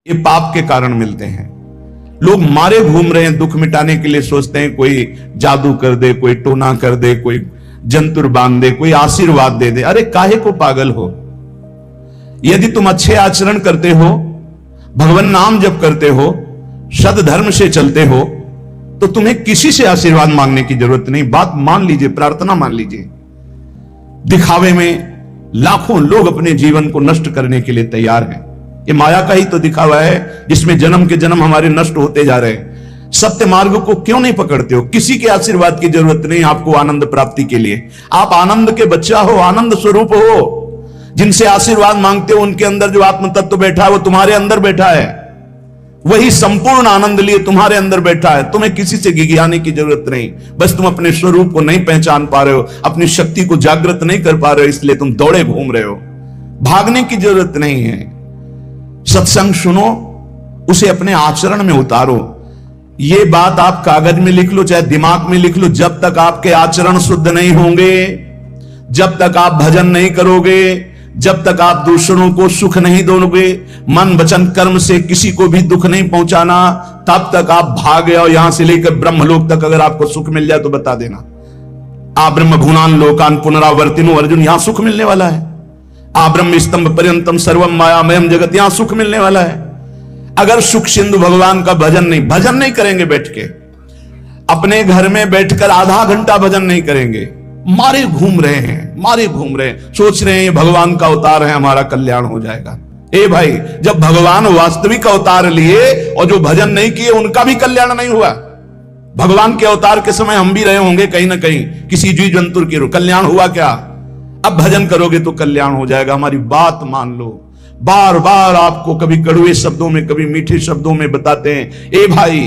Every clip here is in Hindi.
ये पाप के कारण मिलते हैं। लोग मारे घूम रहे हैं, दुख मिटाने के लिए सोचते हैं कोई जादू कर दे, कोई टोना कर दे, कोई जंतुर बांध दे, कोई आशीर्वाद दे दे। अरे काहे को पागल हो? यदि तुम अच्छे आचरण करते हो, भगवान नाम जप करते हो, सद धर्म से चलते हो, तो तुम्हें किसी से आशीर्वाद मांगने की जरूरत नहीं। बात मान लीजिए, प्रार्थना मान लीजिए। दिखावे में लाखों लोग अपने जीवन को नष्ट करने के लिए तैयार हैं। ये माया का ही तो दिखावा है जिसमें जन्म के जन्म हमारे नष्ट होते जा रहे हैं। सत्य मार्ग को क्यों नहीं पकड़ते हो? किसी के आशीर्वाद की जरूरत नहीं आपको आनंद प्राप्ति के लिए। आप आनंद के बच्चा हो, आनंद स्वरूप हो। जिनसे आशीर्वाद मांगते हो उनके अंदर जो आत्म तत्व बैठा है वो तुम्हारे अंदर बैठा है। वही संपूर्ण आनंद लिए तुम्हारे अंदर बैठा है। तुम्हें किसी से गिगियाने की जरूरत नहीं। बस तुम अपने स्वरूप को नहीं पहचान पा रहे हो, अपनी शक्ति को जागृत नहीं कर पा रहे हो, इसलिए तुम दौड़े घूम रहे हो। भागने की जरूरत नहीं है। सत्संग सुनो, उसे अपने आचरण में उतारो। ये बात आप कागज में लिख लो, चाहे दिमाग में लिख लो। जब तक आपके आचरण शुद्ध नहीं होंगे, जब तक आप भजन नहीं करोगे, जब तक आप दूसरों को सुख नहीं दोगे, मन वचन कर्म से किसी को भी दुख नहीं पहुंचाना, तब तक आप भागे। और यहां से लेकर ब्रह्मलोक तक अगर आपको सुख मिल जाए तो बता देना। आ ब्रह्म गुणान लोकान पुनरावर्तिनो, अर्जुन यहां सुख मिलने वाला है। आ ब्रह्म स्तंभ पर्यंतम सर्वम मायामयम जगत, यहां सुख मिलने वाला है। अगर सुख सिंधु भगवान का भजन नहीं करेंगे, बैठ के अपने घर में बैठकर आधा घंटा भजन नहीं करेंगे, मारे घूम रहे हैं, सोच रहे हैं ये भगवान का अवतार है, हमारा कल्याण हो जाएगा। ए भाई, जब भगवान वास्तविक अवतार लिए और जो भजन नहीं किए उनका भी कल्याण नहीं हुआ। भगवान के अवतार के समय हम भी रहे होंगे कहीं ना कहीं, किसी जीव जंतु के कल्याण हुआ क्या? अब भजन करोगे तो कल्याण हो जाएगा। हमारी बात मान लो। बार बार आपको कभी कड़वे शब्दों में, कभी मीठे शब्दों में बताते हैं। ए भाई,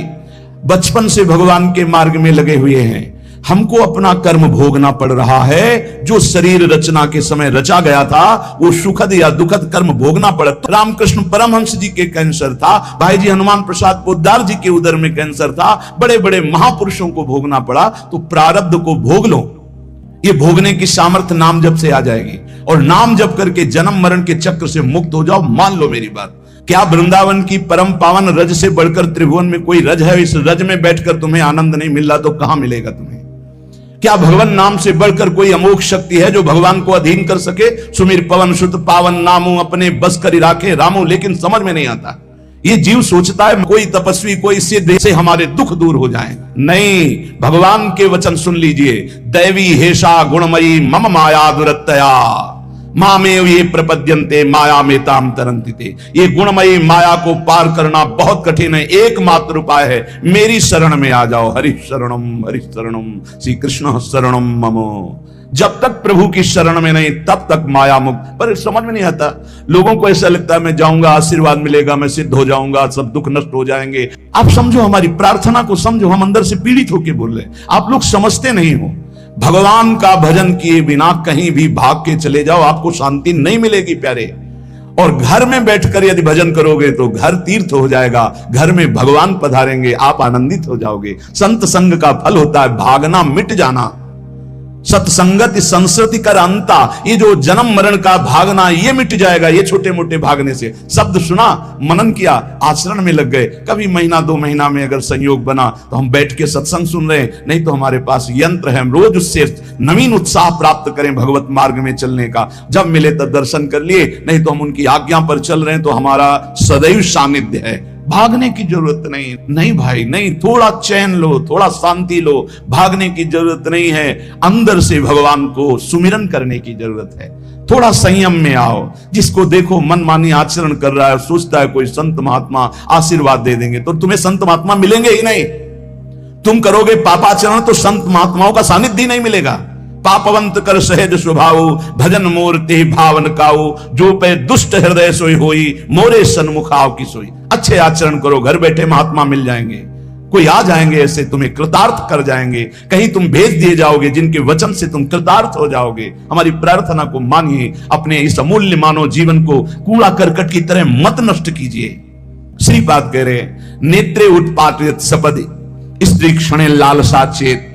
बचपन से भगवान के मार्ग में लगे हुए हैं, हमको अपना कर्म भोगना पड़ रहा है। जो शरीर रचना के समय रचा गया था वो सुखद या दुखद कर्म भोगना पड़ा। रामकृष्ण परमहंस जी के कैंसर था, भाई जी हनुमान प्रसाद पोद्दार जी के उदर में कैंसर था, बड़े बड़े महापुरुषों को भोगना पड़ा। तो प्रारब्ध को भोग लो। ये भोगने की सामर्थ्य नाम जप से आ जाएगी, और नाम जप करके जन्म मरण के चक्र से मुक्त हो जाओ। मान लो मेरी बात। क्या वृंदावन की परम पावन रज से बढ़कर त्रिभुवन में कोई रज है? इस रज में बैठकर तुम्हें आनंद नहीं मिल रहा तो कहां मिलेगा तुम्हें? क्या भगवान नाम से बढ़कर कोई अमोघ शक्ति है जो भगवान को अधीन कर सके? सुमिर पवन सुत पावन नामू अपने बस कर राखे रामू। लेकिन समझ में नहीं आता। ये जीव सोचता है कोई तपस्वी, कोई सिद्ध से हमारे दुख दूर हो जाएं। नहीं, भगवान के वचन सुन लीजिए। दैवी हेषा गुणमयी मम माया दुरत्तया मामेव ये प्रपद्यन्ते माया में ताम तरंति। ये गुणमयी माया को पार करना बहुत कठिन है। एकमात्र उपाय है, मेरी शरण में आ जाओ। हरि शरणम श्री कृष्ण शरणम ममो। जब तक प्रभु की शरण में नहीं तब तक माया मुक्त। पर समझ में नहीं आता। लोगों को ऐसा लगता है मैं जाऊंगा, आशीर्वाद मिलेगा, मैं सिद्ध हो जाऊंगा, सब दुख नष्ट हो जाएंगे। आप समझो, हमारी प्रार्थना को समझो। हम अंदर से पीड़ित होकर बोल रहे हैं, आप लोग समझते नहीं हो। भगवान का भजन किए बिना कहीं भी भाग के चले जाओ, आपको शांति नहीं मिलेगी प्यारे। और घर में बैठकर यदि भजन करोगे तो घर तीर्थ हो जाएगा, घर में भगवान पधारेंगे, आप आनंदित हो जाओगे। संत संग का फल होता है भागना, मिट जाना। सत्संगति संस्कृति कर अंता, ये जो जन्म मरण का भागना ये मिट जाएगा। ये छोटे मोटे भागने से, शब्द सुना, मनन किया, आचरण में लग गए। कभी महीना 2 महीना में अगर संयोग बना तो हम बैठ के सत्संग सुन रहे हैं, नहीं तो हमारे पास यंत्र है, हम रोज उससे नवीन उत्साह प्राप्त करें भगवत मार्ग में चलने का। जब मिले तब दर्शन कर लिए, नहीं तो हम उनकी आज्ञा पर चल रहे हैं तो हमारा सदैव सानिध्य है। भागने की जरूरत नहीं भाई, नहीं। थोड़ा चैन लो, थोड़ा शांति लो। भागने की जरूरत नहीं है। अंदर से भगवान को सुमिरन करने की जरूरत है। थोड़ा संयम में आओ। जिसको देखो मनमानी आचरण कर रहा है, सोचता है कोई संत महात्मा आशीर्वाद दे देंगे, तो तुम्हें संत महात्मा मिलेंगे ही नहीं। तुम करोगे पापाचरण तो संत महात्माओं का सानिध्य नहीं मिलेगा। पापवंत कर सहज स्वभाव भजन मूर्ति भावन काऊ, जो पे दुष्ट हृदय सोई होई मोरे सन्मुख आओ की सोई। अच्छे आचरण करो, घर बैठे महात्मा मिल जाएंगे। कोई आ जाएंगे ऐसे, तुम्हें कृतार्थ कर जाएंगे। कहीं तुम भेज दिए जाओगे जिनके वचन से तुम कृतार्थ हो जाओगे। हमारी प्रार्थना को मानिए। अपने इस अमूल्य मानव जीवन को कूड़ा करकट की तरह मत नष्ट कीजिए। श्रीपाद कह रहे, नेत्रे उत्पाटित सपदि स्त्री क्षणे लालसा चेत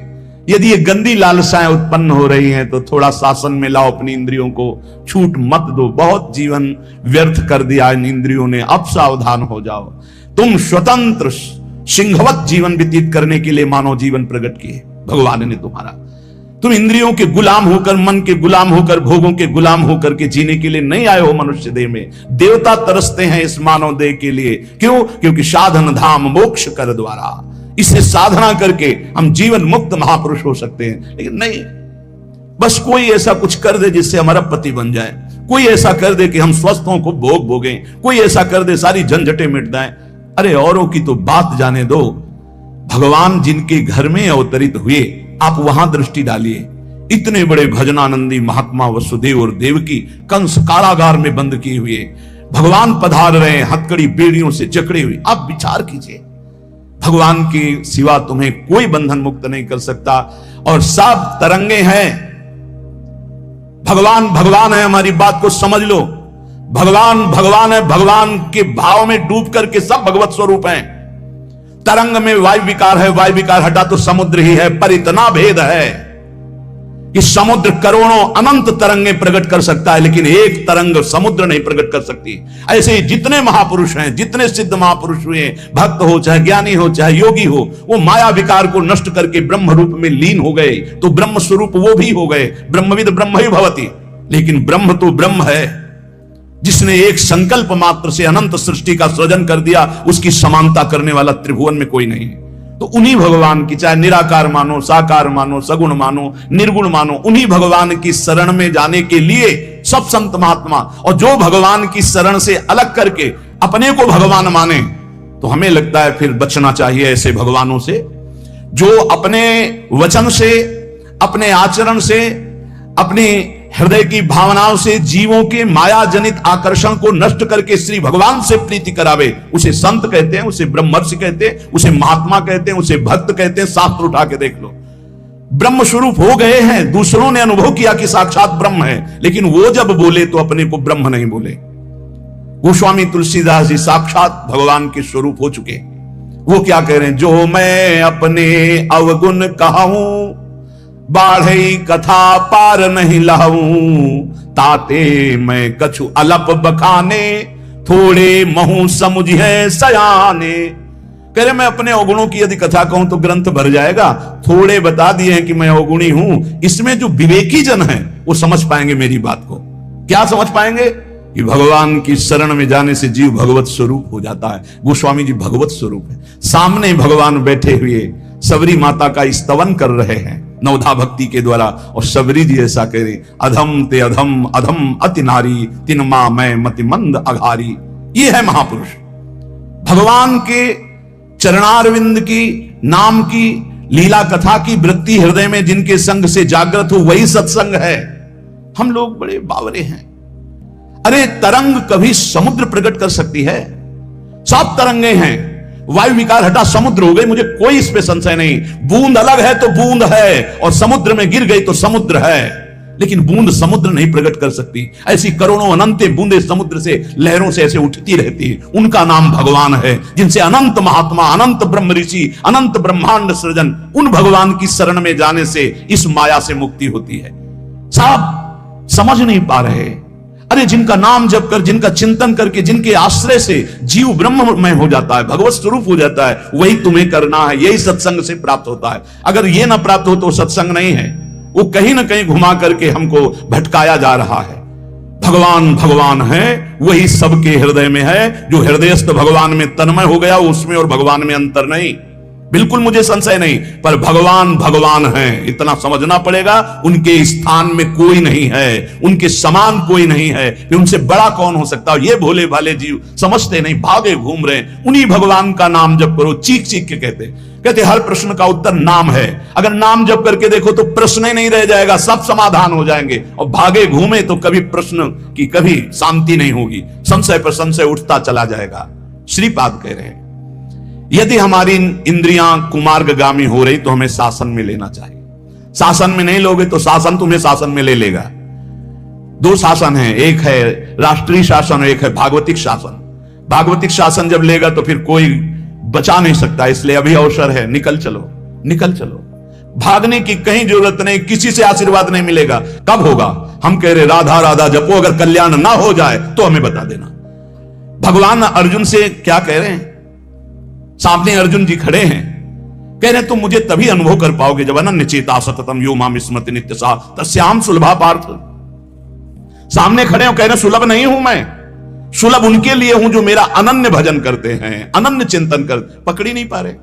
यदि ये गंदी लालसाएं उत्पन्न हो रही हैं तो थोड़ा शासन में लाओ अपनी इंद्रियों को, छूट मत दो। बहुत जीवन व्यर्थ कर दिया इन इंद्रियों ने, अब सावधान हो जाओ। तुम स्वतंत्र सिंहवत जीवन व्यतीत करने के लिए मानव जीवन प्रकट किए भगवान ने तुम्हारा। तुम इंद्रियों के गुलाम होकर, मन के गुलाम होकर, भोगों के गुलाम होकर के जीने के लिए नहीं आए हो मनुष्य देह में। देवता तरसते हैं इस मानव देह के लिए। क्यों? क्योंकि साधन धाम मोक्ष कर द्वारा, इसे साधना करके हम जीवन मुक्त महापुरुष हो सकते हैं। लेकिन नहीं, बस कोई ऐसा कुछ कर दे जिससे हमारा पति बन जाए, कोई ऐसा कर दे कि हम स्वस्थों को भोग भोगें, कोई ऐसा कर दे सारी झंझटें मिट जाएं। अरे औरों की तो बात जाने दो, भगवान जिनके घर में अवतरित हुए आप वहां दृष्टि डालिए। इतने बड़े भजनानंदी महात्मा वसुदेव और देवकी कंस कारागार में बंद किए हुए, भगवान पधार रहे हैं हथकड़ी बेड़ियों से जकड़े हुए। आप विचार कीजिए, भगवान के सिवा तुम्हें कोई बंधन मुक्त नहीं कर सकता। और सब तरंगे हैं, भगवान भगवान है, हमारी बात को समझ लो। भगवान भगवान है, भगवान के भाव में डूब करके सब भगवत स्वरूप हैं। तरंग में वायु विकार है, वायु विकार हटा तो समुद्र ही है, पर इतना भेद है कि समुद्र करोड़ों अनंत तरंगे प्रकट कर सकता है, लेकिन एक तरंग समुद्र नहीं प्रकट कर सकती। ऐसे ही जितने महापुरुष हैं, जितने सिद्ध महापुरुष हुए, भक्त हो चाहे ज्ञानी हो चाहे योगी हो, वो माया विकार को नष्ट करके ब्रह्म रूप में लीन हो गए, तो ब्रह्म स्वरूप वो भी हो गए। ब्रह्मविद ब्रह्म ही भवति। लेकिन ब्रह्म तो ब्रह्म है, जिसने एक संकल्प मात्र से अनंत सृष्टि का सृजन कर दिया, उसकी समानता करने वाला त्रिभुवन में कोई नहीं है। तो उन्हीं भगवान की, चाहे निराकार मानो, साकार मानो, सगुण मानो, निर्गुण मानो, उन्हीं भगवान की शरण में जाने के लिए सब संत महात्मा, और जो भगवान की शरण से अलग करके अपने को भगवान माने, तो हमें लगता है फिर बचना चाहिए ऐसे भगवानों से, जो अपने वचन से, अपने आचरण से, अपने हृदय की भावनाओं से जीवों के माया जनित आकर्षण को नष्ट करके श्री भगवान से प्रीति करावे। उसे संत कहते हैं, उसे ब्रह्मर्षि कहते हैं, उसे महात्मा कहते हैं, उसे भक्त कहते हैं। शास्त्र उठा के देख लो, ब्रह्म स्वरूप हो गए हैं। दूसरों ने अनुभव किया कि साक्षात ब्रह्म है, लेकिन वो जब बोले तो अपने को ब्रह्म नहीं बोले। गोस्वामी तुलसीदास जी साक्षात भगवान के स्वरूप हो चुके। वो क्या कह रहे हैं? जो मैं अपने अवगुण कहूं, बाढ़े कथा पार नहीं लाऊं, ताते मैं कछु अलप बखाने, थोड़े महू समुझे सयाने। कह रहे मैं अपने अवगुणों की यदि कथा कहूं तो ग्रंथ भर जाएगा। थोड़े बता दिए हैं कि मैं अवगुणी हूं, इसमें जो विवेकी जन है वो समझ पाएंगे मेरी बात को। क्या समझ पाएंगे? कि भगवान की शरण में जाने से जीव भगवत स्वरूप हो जाता है। गोस्वामी जी भगवत स्वरूप है, सामने भगवान बैठे हुए सबरी माता का स्तवन कर रहे हैं नवधा भक्ति के द्वारा। और सबरी जी ऐसा कह रहे, अधम ते अधम, अधम अति नारी, तिनमा मैं मति मंद अघारी। ये है महापुरुष। भगवान के चरणारविंद की, नाम की, लीला कथा की वृत्ति हृदय में जिनके संग से जागृत हो, वही सत्संग है। हम लोग बड़े बावरे हैं। अरे तरंग कभी समुद्र प्रकट कर सकती है? सब तरंगे हैं, वायु विकार हटा समुद्र हो गए, मुझे कोई इस पे संशय नहीं। बूंद अलग है तो बूंद है, और समुद्र में गिर गई तो समुद्र है, लेकिन बूंद समुद्र नहीं प्रकट कर सकती। ऐसी करोड़ों अनंत बूंदे समुद्र से, लहरों से ऐसे उठती रहती है। उनका नाम भगवान है, जिनसे अनंत महात्मा, अनंत ब्रह्म ऋषि, अनंत ब्रह्मांड सृजन, उन भगवान की शरण में जाने से इस माया से मुक्ति होती है। साहब समझ नहीं पा रहे। अरे जिनका नाम जप कर, जिनका चिंतन करके, जिनके आश्रय से जीव ब्रह्ममय हो जाता है, भगवत स्वरूप हो जाता है, वही तुम्हें करना है। यही सत्संग से प्राप्त होता है। अगर ये ना प्राप्त हो तो सत्संग नहीं है, वो कहीं ना कहीं घुमा करके हमको भटकाया जा रहा है। भगवान भगवान है, वही सबके हृदय में है। जो हृदयस्थ भगवान में तन्मय हो गया, उसमें और भगवान में अंतर नहीं, बिल्कुल मुझे संशय नहीं। पर भगवान भगवान है, इतना समझना पड़ेगा। उनके स्थान में कोई नहीं है, उनके समान कोई नहीं है, फिर उनसे बड़ा कौन हो सकता है? ये भोले भाले जीव समझते नहीं, भागे घूम रहे। उन्हीं भगवान का नाम जप करो, चीख चीख के कहते हर प्रश्न का उत्तर नाम है। अगर नाम जप करके देखो तो प्रश्न ही नहीं रह जाएगा, सब समाधान हो जाएंगे। और भागे घूमे तो कभी प्रश्न की कभी शांति नहीं होगी, संशय पर संशय उठता चला जाएगा। श्रीपाद कह रहे हैं, यदि हमारी इंद्रियां कुमार्गगामी हो रही तो हमें शासन में लेना चाहिए। शासन में नहीं लोगे तो शासन तुम्हें शासन में ले लेगा। दो शासन है, एक है राष्ट्रीय शासन, एक है भागवतिक शासन। भागवतिक शासन जब लेगा तो फिर कोई बचा नहीं सकता, इसलिए अभी अवसर है, निकल चलो निकल चलो। भागने की कहीं जरूरत नहीं, किसी से आशीर्वाद नहीं मिलेगा। कब होगा? हम कह रहे राधा राधा जपो, अगर कल्याण ना हो जाए तो हमें बता देना। भगवान अर्जुन से क्या कह रहे हैं? सामने अर्जुन जी खड़े हैं, कह रहे तुम मुझे तभी अनुभव कर पाओगे जब अनन्य चेता सततम यो माम स्मृति नित्यसा तस्याम सुलभा पार्थ। सामने खड़े हो, कह रहे सुलभ नहीं हूं मैं, सुलभ उनके लिए हूं जो मेरा अनन्य भजन करते हैं, अनन्य चिंतन कर। पकड़ी नहीं पा रहे,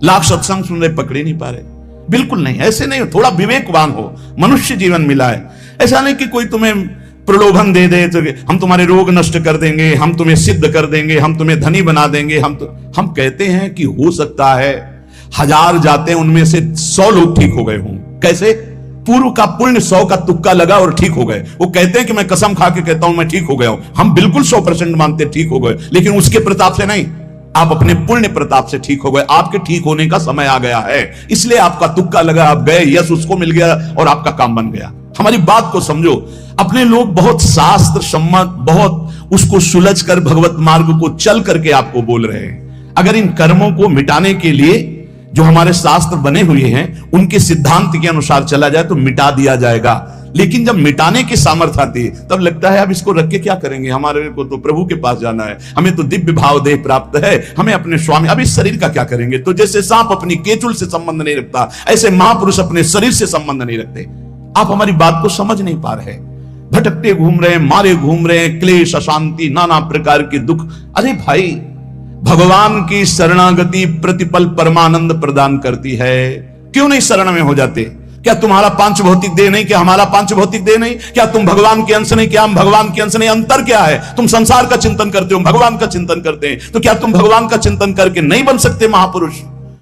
लाख सत्संग सुन रहे, पकड़ी नहीं पा रहे। बिल्कुल नहीं, ऐसे नहीं हो। थोड़ा विवेकवान हो, मनुष्य जीवन मिला है। ऐसा नहीं कि कोई तुम्हें प्रलोभन दे दे तो हम तुम्हारे रोग नष्ट कर देंगे, हम तुम्हें सिद्ध कर देंगे, हम तुम्हें धनी बना देंगे। हम कहते हैं कि हो सकता है 1000 जाते हैं, उनमें से 100 लोग ठीक हो गए हों। कैसे? पूर्व का पुण्य 100 का तुक्का लगा और ठीक हो गए। वो कहते हैं कि मैं कसम खा के कहता हूं मैं ठीक हो गया हूं। हम बिल्कुल 100% मानते ठीक हो गए, लेकिन उसके प्रताप से नहीं, आप अपने पुण्य प्रताप से ठीक हो गए। आपके ठीक होने का समय आ गया है, इसलिए आपका तुक्का लगा, आप गए, यश उसको मिल गया और आपका काम बन गया। हमारी बात को समझो। अपने लोग बहुत शास्त्र सम्मत, बहुत उसको सुलझ कर भगवत मार्ग को चल करके आपको बोल रहे हैं। अगर इन कर्मों को मिटाने के लिए जो हमारे शास्त्र बने हुए हैं उनके सिद्धांत के अनुसार चला जाए तो मिटा दिया जाएगा। लेकिन जब मिटाने की सामर्थ्य आती है तब लगता है अब इसको रख के क्या करेंगे, हमारे को तो प्रभु के पास जाना है, हमें तो दिव्य भाव देह प्राप्त है, हमें अपने स्वामी, अब इस शरीर का क्या करेंगे। तो जैसे सांप अपनी केचुल से संबंध नहीं रखता, ऐसे महापुरुष अपने शरीर से संबंध नहीं रखते। आप हमारी बात को समझ नहीं पा रहे, भटकते घूम रहे हैं, मारे घूम रहे हैं, क्लेश, अशांति, नाना प्रकार के दुख। अरे भाई, भगवान की शरणागति प्रतिपल परमानंद प्रदान करती है। क्यों नहीं शरण में हो जाते? क्या तुम्हारा पांच भौतिक देह नहीं? क्या हमारा पांच भौतिक देह नहीं? क्या तुम भगवान के अंश नहीं? क्या हम भगवान के अंश नहीं? अंतर क्या है? तुम संसार का चिंतन करते हो, भगवान का चिंतन करते हैं, तो क्या तुम भगवान का चिंतन करके नहीं बन सकते महापुरुष?